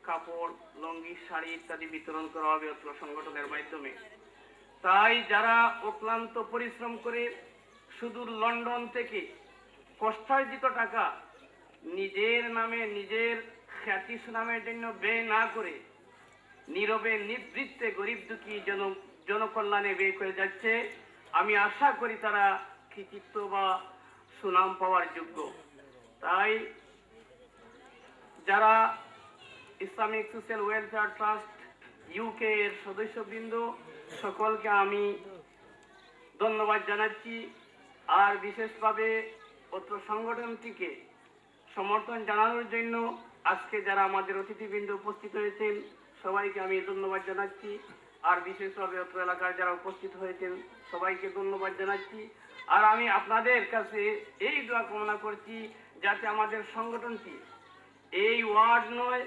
কাপড়, লুঙ্গি, শাড়ি ইত্যাদি বিতরণ করা হবে অত্র সংগঠনের মাধ্যমে। তাই যারা অক্লান্ত পরিশ্রম করে সুদূর লন্ডন থেকে কষ্টার্জিত টাকা নিজের নামে, নিজের খ্যাতি সুনামের জন্য ব্যয় না করে নীরবে নিবৃত্তে গরিব দুঃখী জনকল্যাণে ব্যয় করে যাচ্ছে, আমি আশা করি তারা কৃতিত্ব বা সুনাম পাওয়ার যোগ্য। তাই যারা Islamic social welfare trust UK এর সদস্যবৃন্দ সকলকে আমি ধন্যবাদ জানাচ্ছি। আর বিশেষভাবে অত্র সংগঠনটিকে সমর্থন জানানোর জন্য আজকে যারা আমাদের অতিথিবৃন্দ উপস্থিত হয়েছেন সবাইকে আমি ধন্যবাদ জানাচ্ছি। আর বিশেষভাবে অত্র এলাকার যারা উপস্থিত হয়েছেন সবাইকে ধন্যবাদ জানাচ্ছি। আর আমি আপনাদের কাছে এই দোয়া কামনা করছি যাতে আমাদের সংগঠনটি এই ওয়ার্ড নয়,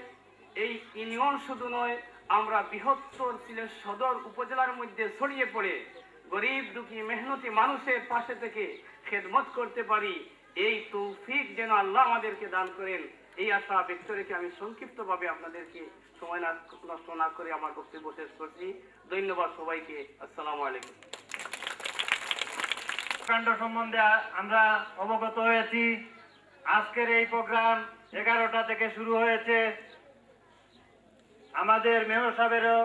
এই ইউনিয়ন শুধু নয়, আমরা বৃহত্তর সিলেট সদর উপজেলার মধ্যে ছড়িয়ে পড়ে গরিব দুঃখী মেহনতি মানুষের পাশে থেকে খেদমত করতে পারি। এই তৌফিক যেন আল্লাহ আমাদেরকে দান করেন, এই আশা ব্যক্ত রেখে আমি সংক্ষিপ্তভাবে আপনাদেরকে সময় নষ্ট না করে আমার বক্তব্য শেষ করছি। ধন্যবাদ সবাইকে। আসসালামু আলাইকুম। কাণ্ড সম্বন্ধে আমরা অবগত হয়েছি। আজকের এই প্রোগ্রাম 11টা থেকে শুরু হয়েছে। আমাদের মেয়র সাহেবেরও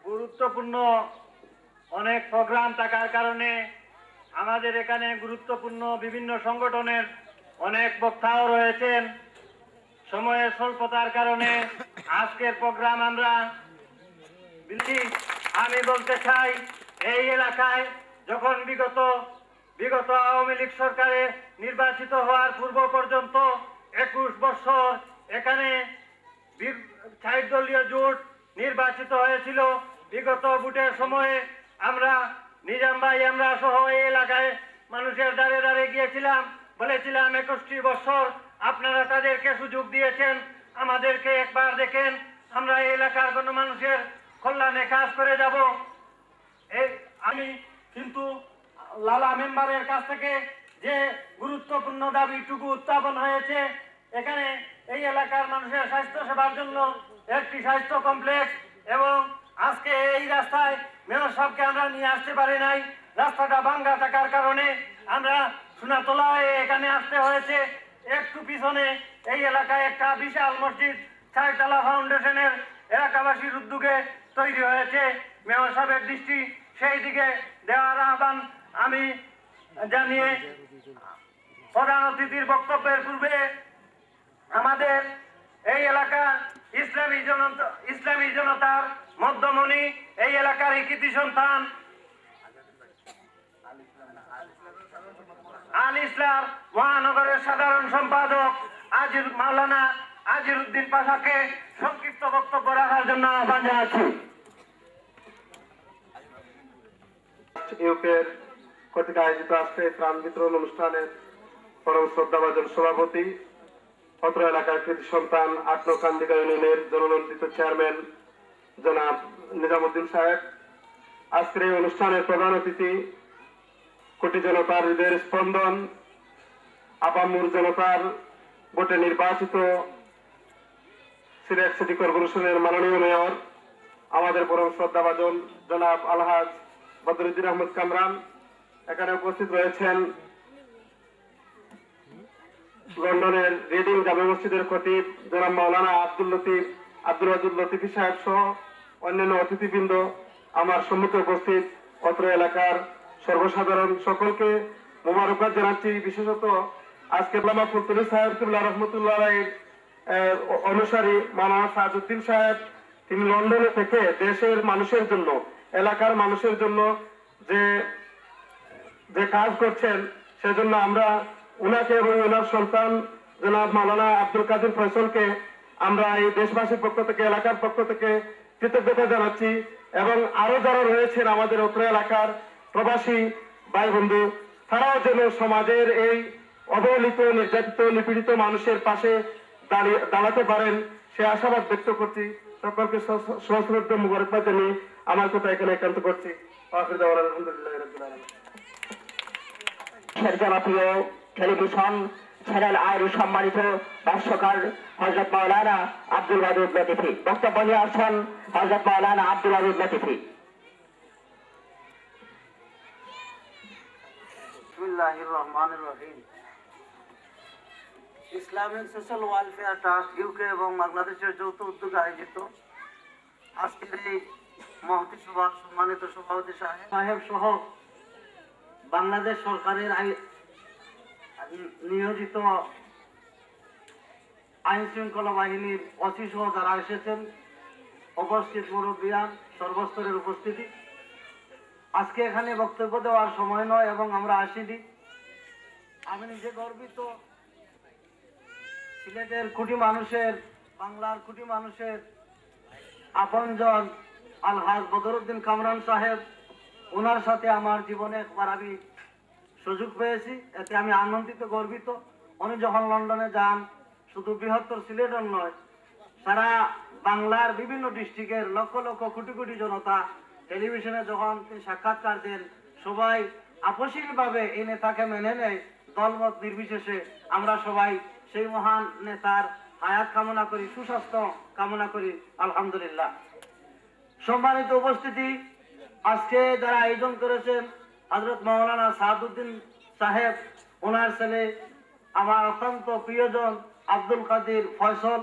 গুরুত্বপূর্ণ অনেক প্রোগ্রাম থাকার কারণে আমাদের এখানে গুরুত্বপূর্ণ বিভিন্ন সংগঠনের অনেক বক্তাও রয়েছেন। সময়ের স্বল্পতার কারণে আজকের প্রোগ্রাম আমরা আমি বলতে চাই, এই এলাকায় যখন বিগত আওয়ামী লীগ সরকারে নির্বাচিত হওয়ার পূর্ব পর্যন্ত 21 বছর এখানে 60 দলীয় জোট নির্বাচিত হয়েছিল। বিগত ভোটের সময়ে আমরা নিজাম ভাই আমরা সহ এই এলাকায় মানুষের দ্বারে দ্বারে গিয়েছিলাম, বলেছিলাম 21 বছর আপনারা তাদেরকে সুযোগ দিয়েছেন, আমাদেরকে একবার দেখেন, আমরা এই এলাকার কোনো মানুষের কল্যাণে কাজ করে যাব। আমি কিন্তু লালা মেম্বারের কাছ থেকে যে গুরুত্বপূর্ণ দাবিটুকু উত্থাপন হয়েছে, এখানে এই এলাকার মানুষের স্বাস্থ্য সেবার জন্য একটি স্বাস্থ্য কমপ্লেক্স, এবং আজকে এই রাস্তায় মেয়র সাহেবকে আমরা নিয়ে আসতে পারি নাই। রাস্তাটা ভাঙ্গা থাকার কারণে আমরা সোনাতলা হয়ে এখানে আসতে হয়েছে। একটু পিছনে এই এলাকায় একটা বিশাল মসজিদ চারতলা ফাউন্ডেশনের এলাকাবাসীর উদ্যোগে তৈরি হয়েছে। মেয়র সাহেবের দৃষ্টি সেই দিকে দেওয়ার আহ্বান আমি জানিয়ে প্রধান অতিথির বক্তব্যের পূর্বে আমাদের এই এলাকা ইসলামী জনতার মধ্যমণি, এই এলাকার কৃতি সন্তান আল ইসলাম মহানগরের সাধারণ সম্পাদক মাওলানা আজির উদ্দিন পাশাকে সংক্ষিপ্ত বক্তব্য রাখার জন্য আহ্বান জানাচ্ছি। ইউকের কর্তৃক আয়োজিত আজকে ত্রাণ বিতরণ অনুষ্ঠানের পরম শ্রদ্ধাভাজন সভাপতি, অত্র এলাকার কৃতি সন্তান 8 নং কান্দিকা ইউনিয়নের জননন্দিত চেয়ারম্যান জনাব নিজামুদ্দিন সাহেব, আজকের এই অনুষ্ঠানের প্রধান অতিথি, কোটি জনতার হৃদয়ের স্পন্দন, আপামুর জনতার ভোটে নির্বাচিত সিলেট সিটি কর্পোরেশনের মাননীয় মেয়র, আমাদের পরম শ্রদ্ধাভাজন জনাব আলহাজ বদরুদ্দিন আহমদ কামরান, এখানে উপস্থিত রয়েছেন লন্ডনের রিডিং জামে মসজিদের খতিব জনাব মাওলানা আব্দুল ওয়াদুদ লতিফি সাহেব সহ অন্যান্য অতিথিবৃন্দ, আমার সম্মুখে উপস্থিত অত্র এলাকার সর্বসাধারণ সকলকে মোবারকবাদ জানাচ্ছি। বিশেষত আজকে আল্লামা ফুলতুলি সাহেব কিবলা রহমতুল্লাহ অনুসারী মাওলানা সাজউদ্দিন সাহেব, তিনি লন্ডনে থেকে দেশের মানুষের জন্য, এলাকার মানুষের জন্য যে কাজ করছেন, সেজন্য আমরা উনাকে এবং ওনার সন্তান জনাব মাওলানা আব্দুল কাদের ফয়সলকে আমরা এই দেশবাসীর পক্ষ থেকে, এলাকার পক্ষ থেকে কৃতজ্ঞতা জানাচ্ছি। এবং আরো যারা রয়েছেন আমাদের অত্র এলাকার প্রবাসী ভাই বন্ধু, তারাও যেন সমাজের এই অবহেলিত, নির্যাতিত, নিপীড়িত মানুষের পাশে দাঁড়াতে পারেন, সে আশাবাদ ব্যক্ত করছি। সকলকে সশ্রদ্ধ মুবারকবাদ জানিয়ে আমার কথা এখানে একান্ত করছি। আলহামদুলিল্লাহ রাব্বিল আলামিন। টেলিভিশন চ্যানেল আয়ের সম্মানিত ভাষ্যকার হযরত মাওলানা আব্দুল ওয়াদুদ লতিফি। বক্তব্য নিয়ে আসছেন হযরত মাওলানা আব্দুল ওয়াদুদ লতিফি। বিসমিল্লাহির রহমানির রহিম। Islamic social welfare trust UK এবং বাংলাদেশের যৌথ উদ্যোগে আয়োজিত আজকের এই মহতি সভার সম্মানিত সভাপতি সাহেব সহ বাংলাদেশ সরকারের নিয়োজিত আইন শৃঙ্খলা বাহিনীর ওসি সহ যারা এসেছেন, উপস্থিত মুরব্বিয়ান, সর্বস্তরের উপস্থিতি, আজকে এখানে বক্তব্য দেওয়ার সময় নয় এবং আমরা আসিনি। আমি নিজে গর্বিত সিলেটের কোটি মানুষের, বাংলার কোটি মানুষের আপনজন আলহাজ বদরুদ্দিন কামরান সাহেব, ওনার সাথে আমার জীবনে একবার আমি সুযোগ পেয়েছি, এতে আমি আনন্দিত, গর্বিত। উনি যখন লন্ডনে যান, শুধু বৃহত্তর সিলেটের নয়, সারা বাংলার বিভিন্ন ডিস্ট্রিক্টের লক্ষ লক্ষ কোটি কোটি জনতা টেলিভিশনে যখন তিনি সাক্ষাৎকার দেন, সবাই আপসীনভাবে এই নেতাকে মেনে নেয়, দলমত নির্বিশেষে। আমরা সবাই সেই মহান নেতার হায়াত কামনা করি, সুস্বাস্থ্য কামনা করি, আলহামদুলিল্লাহ। সম্মানিত উপস্থিতি, আজকে যারা আয়োজন করেছেন, হযরত মাওলানা সাদউদ্দিন সাহেব, ওনার ছেলে আমার অত্যন্ত প্রিয়জন আব্দুল কাদির ফয়সল,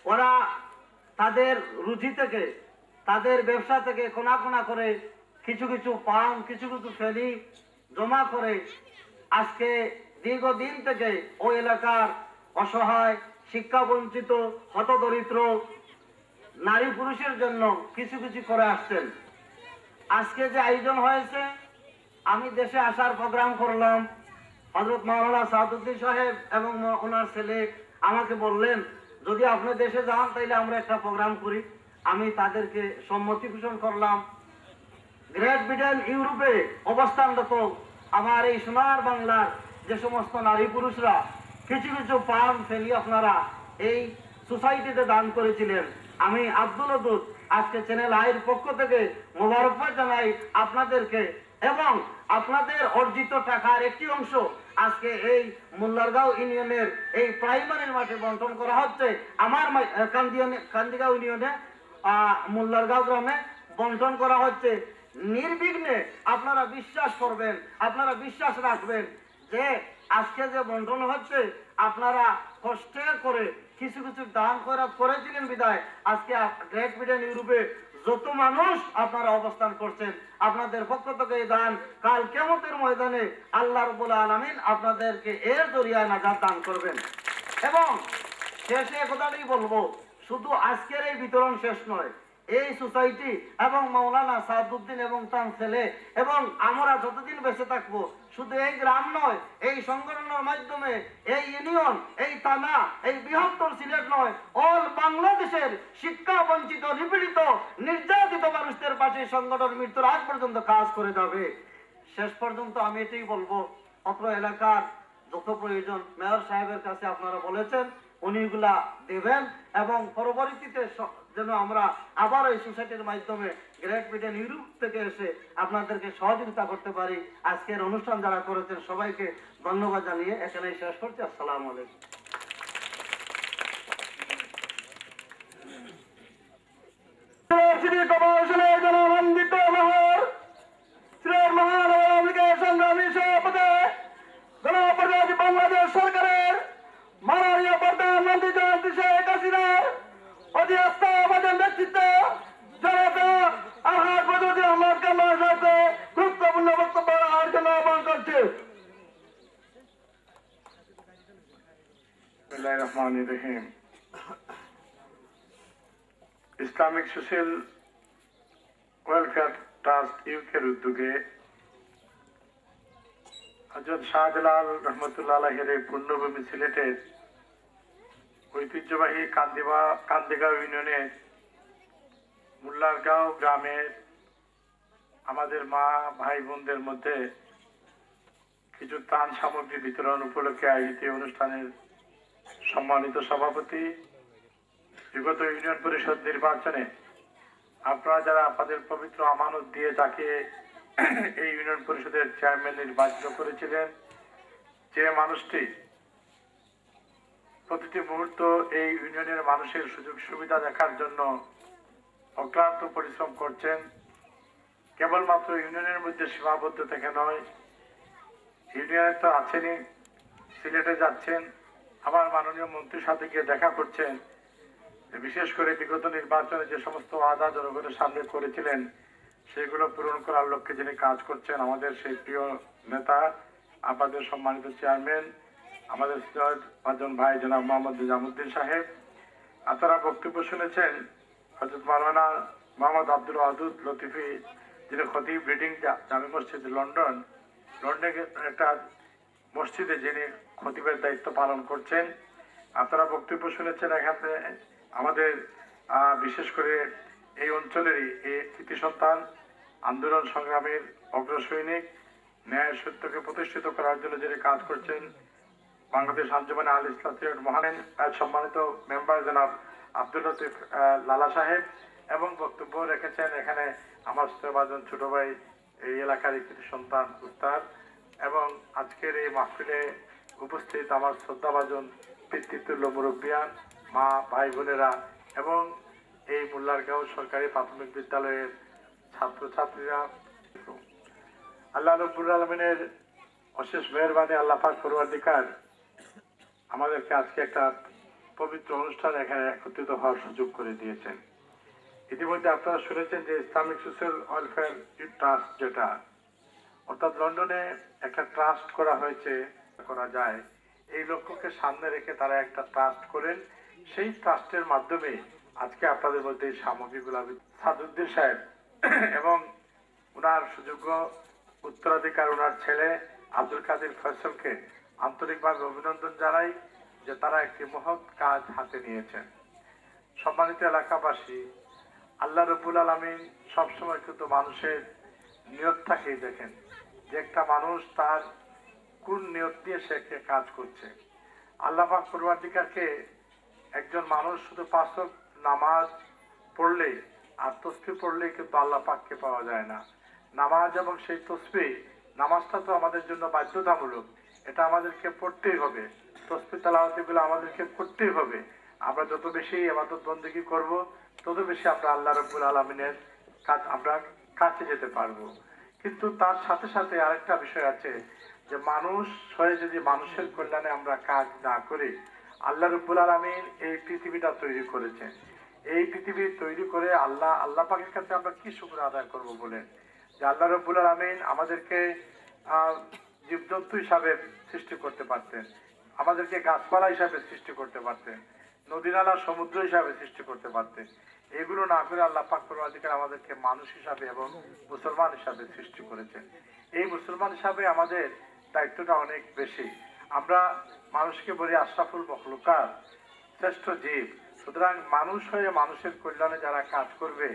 ওরা তাদের রুচি থেকে, তাদের ব্যবসা থেকে কোনা কোনা করে কিছু কিছু পাউন্ড, কিছু কিছু ফেনি জমা করে আজকে দীর্ঘদিন থেকে ওই এলাকার অসহায়, শিক্ষা বঞ্চিত, হতদরিদ্র নারী পুরুষের জন্য কিছু কিছু করে আসছেন। আজকে যে আয়োজন হয়েছে, আমি দেশে আসার প্রোগ্রাম করলাম, হযরত মাওলানা সাদউদ্দিন সাহেব এবং ওনার ছেলে আমাকে বললেন, যদি আপনি দেশে যান তাইলে আমরা একটা প্রোগ্রাম করি। আমি তাদেরকে সম্মতি পোষণ করলাম। গ্রেট ব্রিটেন, ইউরোপে অবস্থানরত আমার এই সোনার বাংলার যে সমস্ত নারী পুরুষরা কিছু কিছু পাউন্ড ফেলি আপনারা এই সোসাইটিতে দান করেছিলেন, আমি আব্দুল ওয়াদুদ আজকে চ্যানেল আইয়ের পক্ষ থেকে মোবারকবাদ জানাই আপনাদেরকে। এবং আপনাদের অর্জিত টাকার একটি অংশ আজকে এই মোল্লারগাঁও ইউনিয়নের এই প্রাইমারির মাঠে বন্টন করা হচ্ছে। আমার কান্দিগাঁও ইউনিয়নে মোল্লারগাঁও গ্রামে বন্টন করা হচ্ছে। নির্বিঘ্নে আপনারা বিশ্বাস করবেন, আপনারা বিশ্বাস রাখবেন যে আজকে যে বন্টন হচ্ছে, আপনারা কষ্টে করে কিছু কিছু দান করেছিলেন বিদায় আজকে গ্রেট ব্রিটেন, ইউরোপে যত মানুষ আপনারা অবস্থান করছেন, আপনাদের পক্ষ থেকে এই দান কাল কিয়ামতের ময়দানে আল্লাহ রাব্বুল আলামিন আপনাদেরকে এর জরিয়ায় নাজাত দান করবেন। এবং শেষে কথাটাই বলবো, শুধু আজকের এই বিতরণ শেষ নয়, এই সোসাইটি এবং মাওলানা সাদউদ্দিন এবং তার ছেলে এবং আমরা যতদিন বেঁচে থাকবো, শুধু এই গ্রাম নয়, এই সংগঠনের মাধ্যমে এই ইউনিয়ন, এই থানা, এই বৃহত্তর সিলেট নয়, অল বাংলাদেশের শিক্ষা বঞ্চিত, নিপীড়িত, নির্যাতিত মানুষদের পাশে সংগঠন মৃত্যুর আগ পর্যন্ত কাজ করে যাবে। শেষ পর্যন্ত আমি এটাই বলবো, অত্র এলাকার যত প্রয়োজন মেয়র সাহেবের কাছে আপনারা বলেছেন, উনি এগুলা দেবেন এবং পরবর্তীতে যেন আমরা আবার এই সোসাইটির মাধ্যমে গ্রেট ব্রিটেন, ইউরোপ থেকে এসে আপনাদেরকে সহযোগিতা করতে পারি। আজকের অনুষ্ঠান যারা করেছেন সবাইকে ধন্যবাদ জানিয়ে এখানেই শেষ করছি। আসসালামু আলাইকুম। বাংলাদেশ সরকারের মাননীয় প্রধানমন্ত্রী জয়ন্তী শেখ হাসিনার অধীনস্থ আমাদের নেতৃত্ব জনতা আলহাজ বদরুদ্দিন আহমদ কামরান সাহেবকে গুরুত্বপূর্ণ বক্তব্য রাখার জন্য আহ্বান করছি। বিসমিল্লাহির রহমানির রহিম। ইসলামিক সোশ্যাল ওয়েলফেয়ার ট্রাস্ট ইউকের উদ্যোগে হযরত শাহজালাল রহমতুল্লাহ আলাইহির পূর্ণভূমি সিলেটের ঐতিহ্যবাহী কান্দিগাঁও ইউনিয়নের মোল্লারগাঁও গ্রামের আমাদের মা ভাই বোনদের মধ্যে কিছু ত্রাণ সামগ্রী বিতরণ উপলক্ষে আয়োজিত অনুষ্ঠানের সম্মানিত সভাপতি, বিগত ইউনিয়ন পরিষদ নির্বাচনে আপনারা যারা আপনাদের পবিত্র আমানত দিয়ে যাকে এই ইউনিয়ন পরিষদের চেয়ারম্যান নির্বাচিত করেছিলেন, যে মানুষটি প্রতিটি মুহূর্ত এই ইউনিয়নের মানুষের সুযোগ সুবিধা দেখার জন্য অক্লান্ত পরিশ্রম করছেন, কেবলমাত্র ইউনিয়নের মধ্যে সীমাবদ্ধ থেকে নয়, ইউনিয়নে তো আছেনই, সিলেটে যাচ্ছেন, আবার মাননীয় মন্ত্রীর সাথে গিয়ে দেখা করছেন। বিশেষ করে বিগত নির্বাচনে যে সমস্ত ওয়াদা জনগণের সামনে করেছিলেন সেগুলো পূরণ করার লক্ষ্যে যিনি কাজ করছেন, আমাদের সেই প্রিয় নেতা, আপনাদের সম্মানিত চেয়ারম্যান, আমাদের পাঁচজন ভাই জনাব মোহাম্মদ নিজামুদ্দিন সাহেব। আপনারা বক্তব্য শুনেছেন হযরত মাওলানা মোহাম্মদ আব্দুল ওয়াদুদ লতিফি, যিনি খতিব রিডিং জামে মসজিদ লন্ডনে একটা মসজিদে যিনি খতিবের দায়িত্ব পালন করছেন। আপনারা বক্তব্য শুনেছেন। এখানে আমাদের বিশেষ করে এই অঞ্চলেরই এই কৃতি সন্তান, আন্দোলন সংগ্রামের অগ্রসৈনিক, ন্যায় সত্যকে প্রতিষ্ঠিত করার জন্য যিনি কাজ করছেন, বাংলাদেশ আঞ্জুমানে আল ইসলাম সিলেট মহানেন সম্মানিত মেম্বার জনাব আব্দুল লতিফ লালা সাহেব, এবং বক্তব্য রেখেছেন এখানে আমার শ্রদ্ধাভাজন ছোট ভাই, এই এলাকার কৃতি সন্তান উস্তাদ, এবং আজকের এই মাহফিলে উপস্থিত আমার শ্রদ্ধাভাজন পিতৃতুল্য মুরব্বিয়ান, মা ভাই বোনেরা, এবং এই মোল্লারগাঁও সরকারি প্রাথমিক বিদ্যালয়ের ছাত্রছাত্রীরা। আল্লাহ রাব্বুল আলামিনের অশেষ মেহেরবানি, আল্লাহ পাক পরওয়ারদিগার আমাদেরকে আজকে একটা পবিত্র অনুষ্ঠান এখানে একত্রিত হওয়ার সুযোগ করে দিয়েছেন। ইতিমধ্যে আপনারা শুনেছেন যে ইসলামিক সোশ্যাল ওয়েলফেয়ার ট্রাস্ট, যেটা অর্থাৎ লন্ডনে একটা ট্রাস্ট করা হয়েছে, করা যায় এই লক্ষ্যকে সামনে রেখে তারা একটা ট্রাস্ট করেন। সেই ট্রাস্টের মাধ্যমে আজকে আপনাদের মধ্যে এই সামগ্রীগুলো সাদুদ্দিন সাহেব এবং ওনার সুযোগ্য উত্তরাধিকার ওনার ছেলে আব্দুল কাদির ফয়সলকে আন্তরিকভাবে অভিনন্দন জানাই যে তারা একটি মহৎ কাজ হাতে নিয়েছেন। সম্মানিত এলাকাবাসী, আল্লাহ রাব্বুল আলামিন সবসময় কিন্তু মানুষের নিয়তটাকেই দেখেন যে একটা মানুষ তার কোন নিয়ত দিয়ে সে কাজ করছে। আল্লাহ পাক পরওয়ারদিগারকে একজন মানুষ শুধু 5 ওয়াক্ত নামাজ পড়লেই আর তসবিহ পড়লেই কিন্তু আল্লাহ পাককে পাওয়া যায় না। নামাজ এবং সেই তসবিহ, নামাজটা তো আমাদের জন্য বাধ্যতামূলক, এটা আমাদেরকে পড়তেই হবে, তসবিহ তেলাওয়াতগুলো আমাদেরকে করতেই হবে। আমরা যত বেশি ইবাদত বন্দেগী করব তত বেশি আমরা আল্লাহ রাব্বুল আলামিনের আমরা কাছে যেতে পারবো। কিন্তু তার সাথে সাথে আরেকটা বিষয় আছে যে মানুষ হয়ে যদি মানুষের কল্যাণে আমরা কাজ না করি, আল্লাহ রাব্বুল আলামিন এই পৃথিবীটা তৈরি করেছেন, এই পৃথিবী তৈরি করে আল্লাহ পাকের কাছে আমরা কি শুকর আদায় করব বলেন যে আল্লাহ রাব্বুল আলামিন আমাদেরকে জীবজন্তু হিসাবে সৃষ্টি করতে পারতেন, আমাদেরকে গাছপালা হিসাবে সৃষ্টি করতে পারতেন, নদী নালা সমুদ্র হিসাবে সৃষ্টি করতে পারতেন। এগুলো না করে আল্লাহ পাক পরওয়ারদিগার আমাদেরকে মানুষ হিসাবে এবং মুসলমান হিসাবে সৃষ্টি করেছেন। এই মুসলমান হিসাবে আমাদের দায়িত্বটা অনেক বেশি। আমরা মানুষকে বলি আশরাফুল মখলুকাত, শ্রেষ্ঠ জীব। সুতরাং মানুষ হয়ে মানুষের কল্যাণে যারা কাজ করবে,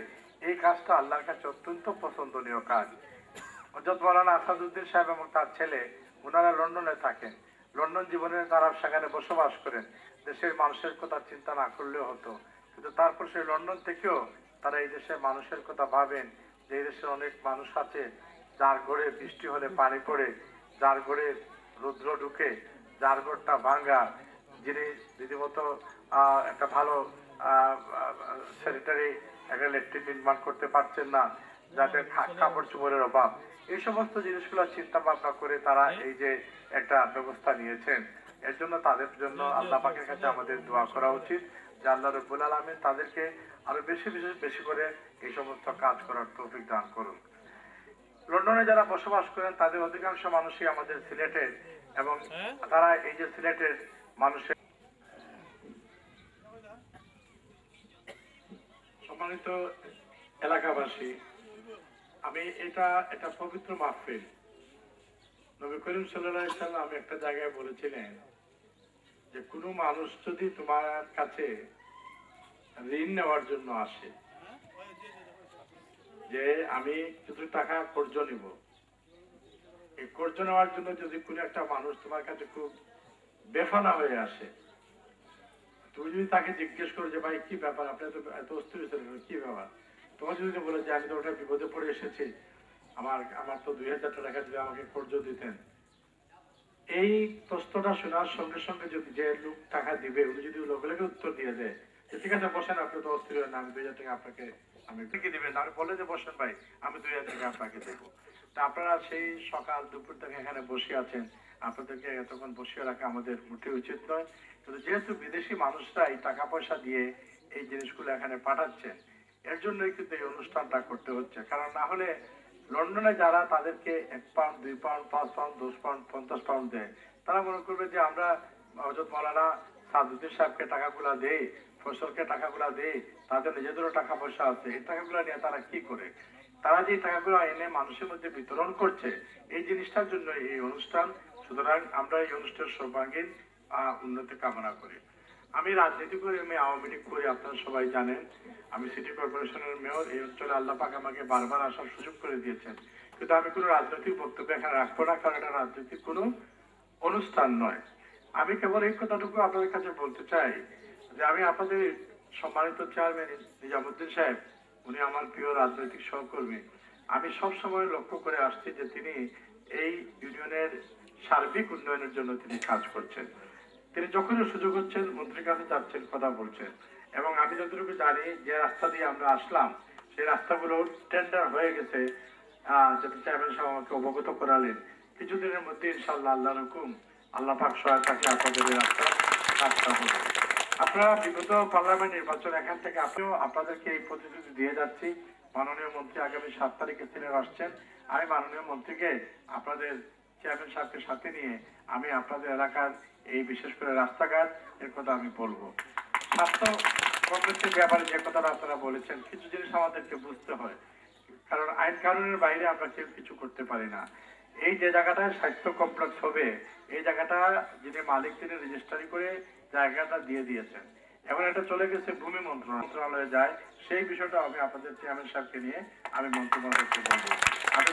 এই কাজটা আল্লাহর কাছে অত্যন্ত পছন্দনীয় কাজ। হযরত মাওলানা আসাদুদ্দিন সাহেব এবং তার ছেলে, ওনারা লন্ডনে থাকেন, লন্ডন জীবনে তারা সেখানে বসবাস করেন, দেশের মানুষের কথা চিন্তা না করলেও হতো, কিন্তু তারপর সেই লন্ডন থেকেও তারা এই দেশের মানুষের কথা ভাবেন যে এই দেশের অনেক মানুষ আছে যার ঘরে বৃষ্টি হলে পানি পড়ে, যার ঘরে রৌদ্র ঢুকে, যার ঘরটা ভাঙ্গা, যিনি রীতিমতো একটা ভালো স্যানিটারি একটা ল্যাট্রিন নির্মাণ করতে পারছেন না, যাদের কাপড় চোপড়ের অভাব, এই সমস্ত জিনিসগুলো চিন্তা ভাবনা করে তারা এই যে একটা ব্যবস্থা নিয়েছেন। এর জন্য তাদের জন্য আল্লাহ পাকের কাছে আমাদের দোয়া করা উচিত যে আল্লাহ রাব্বুল আলামিন তাদেরকে আরো বেশি করে এই সমস্ত কাজ করার তৌফিক দান করুন। লন্ডনে যারা বসবাস করেন তাদের অধিকাংশ মানুষই আমাদের সিলেটের, এবং তারা এই যে সিলেটের মানুষের। সম্মানিত এলাকাবাসী, আমি এটা পবিত্র মাহফিল। নবী করিম সাল্লাল্লাহু আলাইহি ওয়াসাল্লাম একটা জায়গায় বলেছিলেন যে কোনো মানুষ যদি তোমার কাছে ঋণ নেওয়ার জন্য আসে, যে আমি কিছু টাকা কর্জ নিব, এই কর্জ নেওয়ার জন্য যদি কোনো একটা মানুষ তোমার কাছে খুব বেফানা হয়ে আসে, তুমি যদি তাকে জিজ্ঞেস করো যে ভাই কি ব্যাপার, আপনি এত অস্থির হয়েছেন, কি ব্যাপার, তোমার যদি বলে যে আমি তো ওটা বিপদে পড়ে এসেছি, আমার তো 2000 টাকা যদি আমাকে কর্জ দিতেন, এই প্রশ্নটা শোনার সঙ্গে সঙ্গে যদি যে লোক টাকা দিবে উনি যদি লগে লগে উত্তর দিয়ে দেয় যে ঠিক আছে বসেন, আপনি তো অস্থির হন, আমি 2000 টাকা আপনাকে আমি কি দিবেন, আমি বলে যে বসেন ভাই, আমি 2000 টাকা আপনাকে দেবো। তা আপনারা সেই সকাল দুপুর থেকে এখানে বসে আছেন, আপনাদেরকে এতক্ষণ বসিয়ে রাখা আমাদের মোটেই উচিত নয়। কিন্তু যেহেতু বিদেশি মানুষরা এই টাকা পয়সা দিয়ে এই জিনিসগুলো এখানে পাঠাচ্ছেন, এর জন্যই কিন্তু এই অনুষ্ঠানটা করতে হচ্ছে। কারণ না হলে লন্ডনে যারা তাদেরকে 1 pound 2 pound 5 pound 10 pound 50 pound দেয়, তারা মনে করবে যে আমরা হযরত মাওলানা সাদুদ্দিন সাহেবকে টাকাগুলা দেই, ফসলকে টাকাগুলা দেই, তাদের নিজেদেরও টাকা পয়সা আছে, এই টাকাগুলা নিয়ে তারা কি করে? তারা যে টাকাগুলো এনে মানুষের মধ্যে বিতরণ করছে, এই জিনিসটার জন্য এই অনুষ্ঠান। সুতরাং আমরা এই অনুষ্ঠানের সর্বাঙ্গীন উন্নতি কামনা করি। আমি রাজনীতি করি, আমি আওয়ামী লীগ করি, আপনারা সবাই জানেন। আমি সিটি কর্পোরেশনের মেয়র। এই অঞ্চলে আল্লাহ পাক আমাকে বারবার আসার সুযোগ করে দিয়েছেন, কিন্তু আমি কোনো রাজনৈতিক বক্তব্য এখানে রাখবো না, কারণ এটা রাজনৈতিক কোনো অনুষ্ঠান নয়। আমি কেবল এই কথাটুকু আপনাদের কাছে বলতে চাই যে আমি আপনাদের সম্মানিত চেয়ারম্যান নিজামুদ্দিন সাহেব, উনি আমার প্রিয় রাজনৈতিক সহকর্মী। আমি সব সময় লক্ষ্য করে আসছি যে তিনি এই ইউনিয়নের সার্বিক উন্নয়নের জন্য তিনি কাজ করছেন। তিনি যখনই সুযোগ হচ্ছেন মন্ত্রীর কাছে যাচ্ছেন, কথা বলছেন। এবং আমি যতটুকু জানি যে রাস্তা দিয়ে আমরা আসলাম সেই রাস্তাগুলো টেন্ডার হয়ে গেছে, যেটা চেয়ারম্যান সাহেব আমাকে অবগত করালেন। কিছুদিনের মধ্যে ইনশাআল্লাহ আল্লাহর হুকুম, আল্লাহ পাক সহায় থাকলে আপনাদের এই রাস্তা কাজটা হবে। আপনারা বিগত পার্লামেন্ট নির্বাচন এখান থেকে আপনিও আপনাদেরকে এই প্রতিশ্রুতি দিয়ে যাচ্ছি। মাননীয় মন্ত্রী আগামী 7 তারিখে তিনি আসছেন। আমি মাননীয় মন্ত্রীকে আপনাদের চেয়ারম্যান সাহেবকে সাথে নিয়ে আমি আপনাদের এলাকার এই বিশেষ করে রাস্তাঘাট এর কথা আমি বলবো। স্বাস্থ্য কমপ্লেক্সের ব্যাপারে যে কথাটা আপনারা বলেছেন, কিছু জিনিস আমাদেরকে বুঝতে হয়, কারণ আইন কানুনের বাইরে আমরা কেউ কিছু করতে পারি না। এই যে জায়গাটায় স্বাস্থ্য কমপ্লেক্স হবে, এই জায়গাটা যিনি মালিক তিনি রেজিস্ট্রি করে জায়গাটা দিয়ে দিয়েছেন। এখন এটা চলে গেছে ভূমি মন্ত্রণালয়ে যায়, সেই বিষয়টা আমি আপনাদের চেয়ারম্যান সাহেবকে নিয়ে আমি মন্ত্রণালয়কে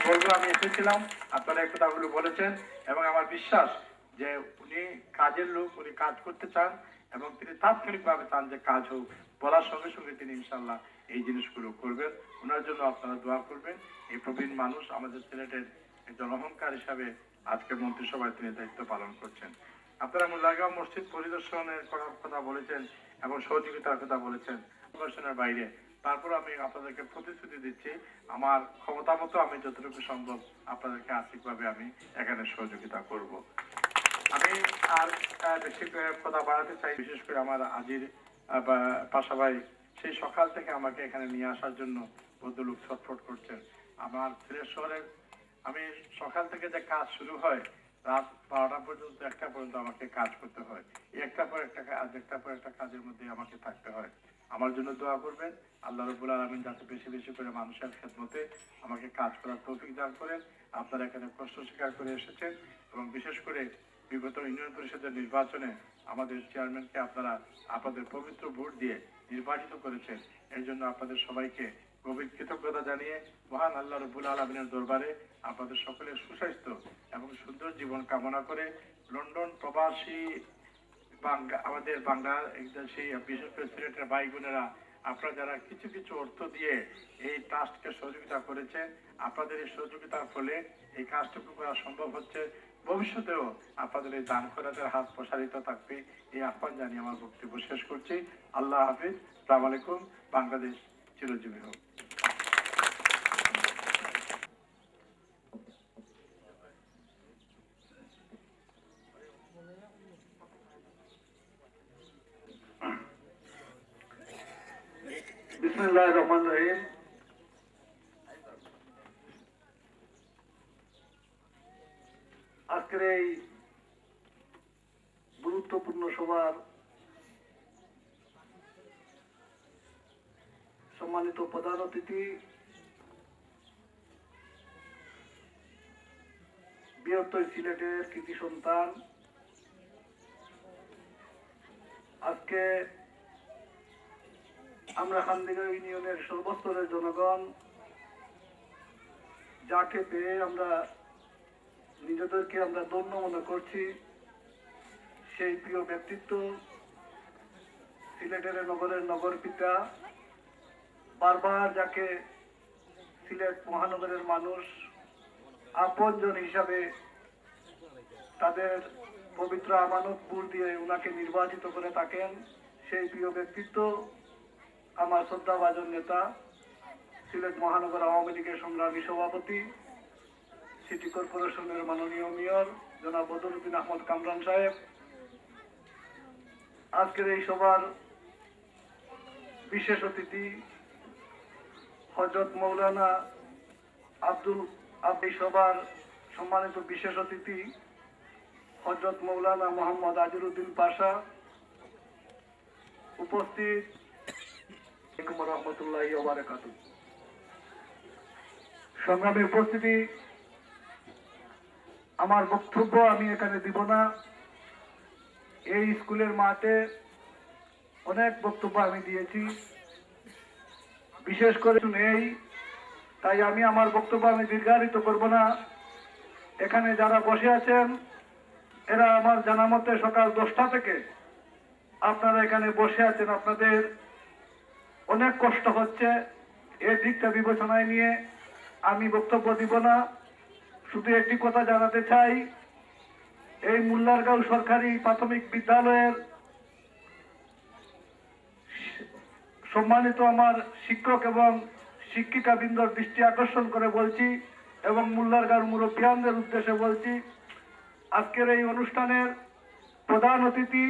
বলবো। আমি এসেছিলাম, আপনারা এই কথাগুলো বলেছেন, এবং আমার বিশ্বাস যে উনি কাজের লোক, উনি কাজ করতে চান এবং তিনি তাৎক্ষণিকভাবে চান যে কাজ হোক। বলার সঙ্গে সঙ্গে তিনি ইনশাল্লাহ এই জিনিসগুলো করবেন। ওনার জন্য আপনারা দোয়া করবেন। এই প্রবীণ মানুষ আমাদের সিলেটের একজন অহংকার হিসাবে আজকে মন্ত্রিসভায় তিনি দায়িত্ব পালন করছেন। আপনারা মুল্লাগাঁও মসজিদ পরিদর্শনের করার কথা বলেছেন এবং সহযোগিতার কথা বলেছেন পরিদর্শনের বাইরে। তারপর আমি আপনাদেরকে প্রতিশ্রুতি দিচ্ছি, আমার ক্ষমতা মতো আমি যতটুকু সম্ভব আপনাদেরকে আর্থিকভাবে আমি এখানে সহযোগিতা করব। আমি আর বেশি কথা বাড়াতে চাই, বিশেষ করে আমার আজির পাশাপাশি সেই সকাল থেকে আমাকে এখানে নিয়ে আসার জন্য ভদ্রলোক ছটফট করছেন। আমার সিলেট শহরের আমি সকাল থেকে যে কাজ শুরু হয় রাত 12টা পর্যন্ত, 1টা পর্যন্ত আমাকে কাজ করতে হয়। একটার পর একটা কাজ, একটার পর একটা কাজের মধ্যে আমাকে থাকতে হয়। আমার জন্য দোয়া করবেন, আল্লাহ রাব্বুল আলামিন যাতে বেশি বেশি করে মানুষের খেদমতে আমাকে কাজ করার তৌফিক দান করেন। আপনারা এখানে কষ্ট স্বীকার করে এসেছেন এবং বিশেষ করে বিগত ইউনিয়ন পরিষদের নির্বাচনে আমাদের চেয়ারম্যানকে আপনারা আপনাদের পবিত্র ভোট দিয়ে নির্বাচিত করেছেন। এর জন্য আপনাদের সবাইকে গভীর কৃতজ্ঞতা জানিয়ে মহান আল্লাহ রাব্বুল আলামিনের দরবারে আপনাদের সকলের সুস্বাস্থ্য এবং সুন্দর জীবন কামনা করে লন্ডন প্রবাসী আমাদের বাংলার সেই বিশেষ করে সিলেটের ভাই বোনেরা, আপনারা যারা কিছু কিছু অর্থ দিয়ে এই ট্রাস্টকে সহযোগিতা করেছেন, আপনাদের এই সহযোগিতার ফলে এই কাজটুকু করা সম্ভব হচ্ছে। ভবিষ্যতেও আপনাদের এই দান খয়রাতের হাত প্রসারিত থাকবে, এই আহ্বান জানিয়ে আমার বক্তব্য শেষ করছি। আল্লাহ হাফিজ। আসসালামু আলাইকুম। বাংলাদেশ চিরজীবী হোক। বিসমিল্লাহির রহমানির রহিম। আজকের এই গুরুত্বপূর্ণ সভার সম্মানিত প্রধান অতিথি, বৃহত্তর সিলেটের কৃতি সন্তান, আজকে আমরা খানদিঘা ইউনিয়নের সর্বস্তরের জনগণ যাকে পেয়ে আমরা নিজেদেরকে আমরা ধন্য মনে করছি, সেই প্রিয় ব্যক্তিত্ব সিলেটের নগরের নগর পিতা, বারবার যাকে সিলেট মহানগরের মানুষ আপনজন হিসাবে তাদের পবিত্র আমানত বুট দিয়ে উনাকে নির্বাচিত করে থাকেন। সেই প্রিয় ব্যক্তিত্ব আমার শ্রদ্ধাভাজন নেতা, সিলেট মহানগর আওয়ামী লীগের সংগ্রামী সভাপতি, সিটি কর্পোরেশনের মাননীয় মেয়র জনাব বদরুদ্দিন আহমদ কামরান সাহেব, আজকের এই সভার বিশেষ অতিথি হযরত মৌলানা এই সভার সম্মানিত বিশেষ অতিথি হযরত মৌলানা মোহাম্মদ আজিরউদ্দিন পাশা, উপস্থিত রহমতুল্লাহি ওয়া বারাকাতুহু। সংগ্রামী উপস্থিতি, আমার বক্তব্য আমি এখানে দিব না। এই স্কুলের মাঠে অনেক বক্তব্য আমি দিয়েছি, বিশেষ করে নেই, তাই আমি আমার বক্তব্য আমি দীর্ঘায়িত করব না। এখানে যারা বসে আছেন এরা আমার জানা মতে সকাল 10টা থেকে আপনারা এখানে বসে আছেন, আপনাদের অনেক কষ্ট হচ্ছে। এই দিকটা বিবেচনায় নিয়ে আমি বক্তব্য দিব না। শুধু একটি কথা জানাতে চাই, এই মোল্লারগাঁও সরকারি প্রাথমিক বিদ্যালয়ের সম্মানিত আমার শিক্ষক এবং শিক্ষিকা বৃন্দর দৃষ্টি আকর্ষণ করে বলছি এবং মোল্লারগাঁওর মুরব্বিয়ানদের উদ্দেশ্যে বলছি, আজকের এই অনুষ্ঠানের প্রধান অতিথি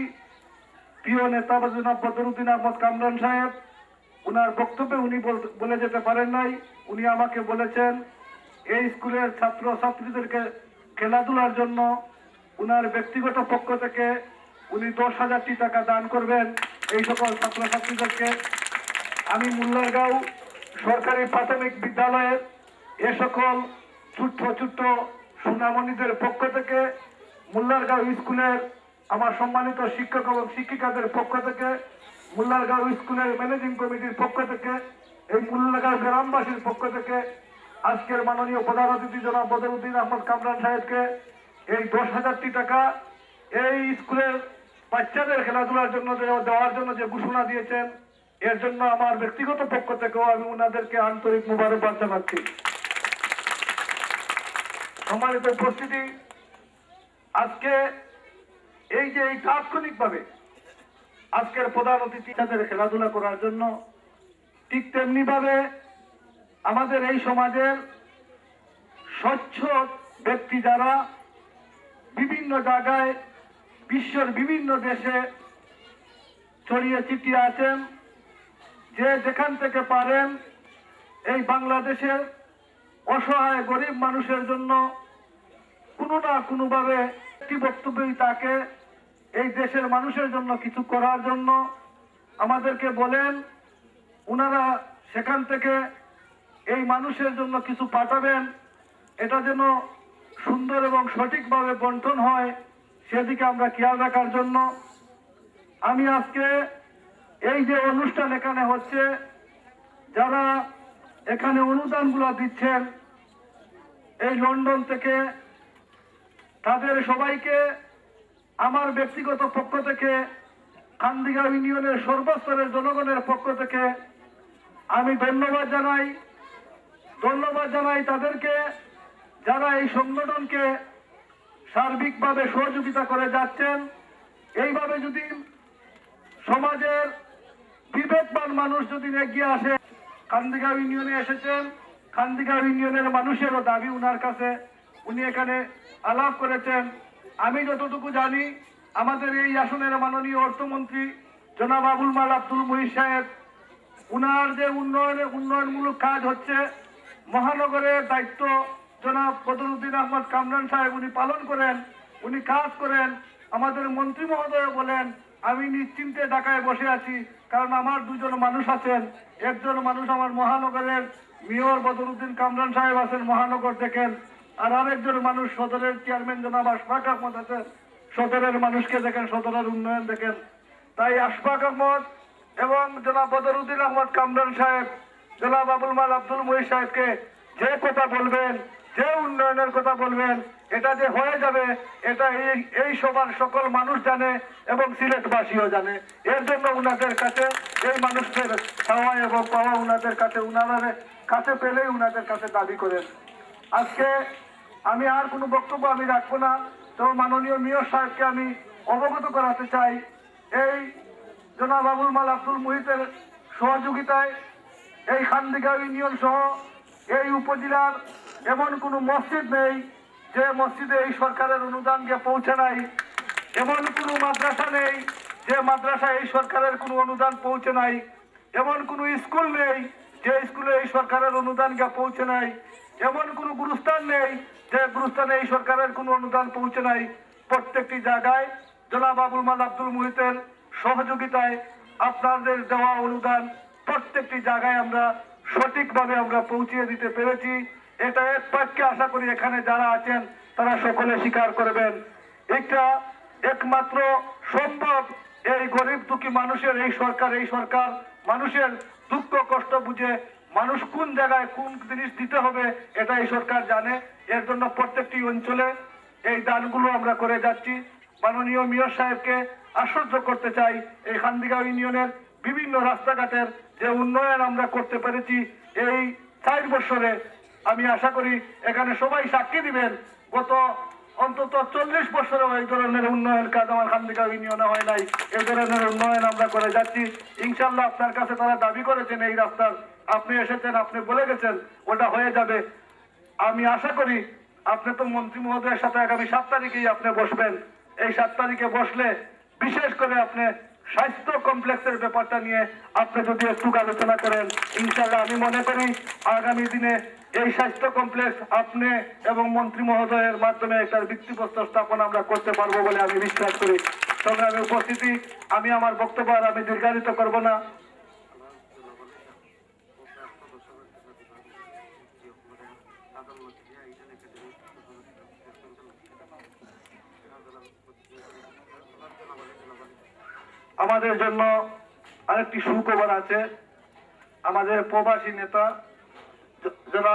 প্রিয় নেতা জনাব বদরুদ্দিন আহমদ কামরান সাহেব, উনার বক্তব্যে উনি বলে যেতে পারেন নাই। উনি আমাকে বলেছেন এই স্কুলের ছাত্র ছাত্রীদেরকে খেলাধুলার জন্য উনার ব্যক্তিগত পক্ষ থেকে উনি 10,000 টাকা দান করবেন এই সকল ছাত্রছাত্রীদেরকে। আমি মোল্লারগাঁও সরকারি প্রাথমিক বিদ্যালয়ের এ সকল ছোট্ট ছোট্ট সুনামণিদের পক্ষ থেকে, মোল্লারগাঁও স্কুলের আমার সম্মানিত শিক্ষক এবং শিক্ষিকাদের পক্ষ থেকে, মোল্লারগাঁও স্কুলের ম্যানেজিং কমিটির পক্ষ থেকে, এই মোল্লারগাঁও গ্রামবাসীর পক্ষ থেকে আজকের মাননীয় প্রধান অতিথি জনাব বদরুদ্দিন আহমদ কামরান সাহেবকে এই 10,000 টাকা এই স্কুলের বাচ্চাদের খেলাধুলার জন্য দেওয়ার জন্য যে ঘোষণা দিয়েছেন, এর জন্য আমার ব্যক্তিগত পক্ষ থেকেও আমি ওনাদেরকে আন্তরিক মোবারকবাদ জানাচ্ছি। সম্মানিত উপস্থিতি, আজকে এই যে এই তাৎক্ষণিকভাবে আজকের প্রধান অতিথি তাদের খেলাধুলা করার জন্য, ঠিক তেমনি ভাবে আমাদের এই সমাজের স্বচ্ছ ব্যক্তি যারা বিভিন্ন জায়গায় বিশ্বের বিভিন্ন দেশে ছড়িয়ে ছিটিয়ে আছেন, যে যেখান থেকে পারেন এই বাংলাদেশের অসহায় গরিব মানুষের জন্য কোনো না কোনোভাবে একটি বক্তব্যই তাকে এই দেশের মানুষের জন্য কিছু করার জন্য আমাদেরকে বলেন। ওনারা সেখান থেকে এই মানুষের জন্য কিছু পাঠাবেন, এটা যেন সুন্দর এবং সঠিকভাবে বন্টন হয় সেদিকে আমরা খেয়াল রাখার জন্য আমি আজকে এই যে অনুষ্ঠান এখানে হচ্ছে, যারা এখানে অনুদানগুলো দিচ্ছেন এই লন্ডন থেকে, তাদের সবাইকে আমার ব্যক্তিগত পক্ষ থেকে, কান্দিগাঁও ইউনিয়নের সর্বস্তরের জনগণের পক্ষ থেকে আমি ধন্যবাদ জানাই তাদেরকে, যারা এই সংগঠনকে সার্বিকভাবে সহযোগিতা করে যাচ্ছেন। এইভাবে যদি সমাজের বিবেকবান মানুষ যদি এগিয়ে আসে, কান্দিগাঁও ইউনিয়নে এসেছেন, কান্দিগাঁও ইউনিয়নের মানুষেরও দাবি উনার কাছে, উনি এখানে আলাপ করেছেন। আমি যতটুকু জানি আমাদের এই আসনের মাননীয় অর্থমন্ত্রী জনাব আবুল মাল আব্দুল মুহিত সাহেব, উনার যে উন্নয়নমূলক কাজ হচ্ছে, মহানগরের দায়িত্ব জনাব বদরুদ্দিন আহমদ কামরান সাহেব উনি পালন করেন, উনি কাজ করেন। আমাদের মন্ত্রী মহোদয় বলেন আমি নিশ্চিন্তে ঢাকায় বসে আছি, কারণ আমার দুজন মানুষ আছেন। একজন মানুষ আমার মহানগরের মেয়র বদরুদ্দিন কামরান সাহেব আছেন, মহানগর দেখেন, আর আরেকজন মানুষ সদরের চেয়ারম্যান জনাব আশফাক আহমদ আছেন, সদরের মানুষকে দেখেন, সদরের উন্নয়ন দেখেন। তাই আশফাক আহমদ এবং জনাব বদরুদ্দিন আহমদ কামরান সাহেব জনাব আবুল মাল আব্দুল মুহিত সাহেবকে যে কথা বলবেন, যে উন্নয়নের কথা বলবেন, এটা যে হয়ে যাবে এটা এই সবার সকল মানুষ জানে এবং সিলেটবাসীও জানে। এর জন্য উনাদের কাছে এই মানুষদের পাওয়া এবং পাওয়া উনাদের কাছে, উনারা কাছে পেলেই উনাদের কাছে দাবি করেন। আজকে আমি আর কোনো বক্তব্য আমি রাখবো না। তো মাননীয় মেয়র সাহেবকে আমি অবগত করাতে চাই, এই জনাব আবুল মাল আব্দুল মুহিতের সহযোগিতায় এই খান্দিগাঁও ইউনিয়ন সহ এই উপজেলার এমন কোনো মসজিদ নেই যে মসজিদে এই সরকারের অনুদান গিয়ে পৌঁছে নাই, এমন কোনো মাদ্রাসা নেই যে মাদ্রাসায় এই সরকারের কোনো অনুদান পৌঁছে নাই, এমন কোনো স্কুল নেই যে স্কুলে এই সরকারের অনুদান গিয়ে পৌঁছে নাই, এমন কোনো গুরুস্থান নেই যে গুরুস্থানে এই সরকারের কোনো অনুদান পৌঁছে নাই। প্রত্যেকটি জায়গায় জনাব আবুল মাল আব্দুল মুহিতের সহযোগিতায় আপনাদের দেওয়া অনুদান প্রত্যেকটি জায়গায় আমরা সঠিকভাবে আমরা পৌঁছিয়ে দিতে পেরেছি। এটা এক বাক্যে আশা করি এখানে যারা আছেন তারা সকলে স্বীকার করবেন। এটা একমাত্র সম্ভব এই গরিব দুঃখী মানুষের এই সরকার মানুষের দুঃখ কষ্ট বুঝে মানুষ কোন জায়গায় কোন জিনিস দিতে হবে এটা এই সরকার জানে। এর জন্য প্রত্যেকটি অঞ্চলে এই দানগুলো আমরা করে যাচ্ছি। মাননীয় মেয়র সাহেবকে আশ্বস্ত করতে চাই, এই খান্দিগাঁও ইউনিয়নের বিভিন্ন রাস্তাঘাটের যে উন্নয়ন আমরা করতে পেরেছি এই 4 বছরে, আমি আশা করি এখানে সবাই সাক্ষী দিবেন গত অন্তত 40 বছরেও এই ধরনের উন্নয়ন কাজ আমার খান্দিগাঁও ইউনিয়নে হয় নাই। এই ধরনের উন্নয়ন আমরা করে যাচ্ছি। ইনশাল্লাহ আপনার কাছে তারা দাবি করেছেন এই রাস্তার, আপনি এসেছেন, আপনি বলে গেছেন ওটা হয়ে যাবে। আমি আশা করি আপনি তো মন্ত্রী মহোদয়ের সাথে আগামী 7 তারিখেই আপনি বসবেন। এই 7 তারিখে বসলে বিশেষ করে আপনি স্বাস্থ্য কমপ্লেক্সের ব্যাপারটা নিয়ে আপনি যদি একটু আলোচনা করেন, ইনশাল্লাহ আমি মনে করি আগামী দিনে এই স্বাস্থ্য কমপ্লেক্স আপনি এবং মন্ত্রী মহোদয়ের মাধ্যমে একটা ভিত্তিপ্রস্তর স্থাপন আমরা করতে পারবো বলে আমি বিশ্বাস করি। সংগ্রামী উপস্থিতি, আমি আমার বক্তব্য আর আমি দীর্ঘায়িত করব না। আমাদের জন্য আরেকটি সুখবর আছে। আমাদের প্রবাসী নেতা জনাব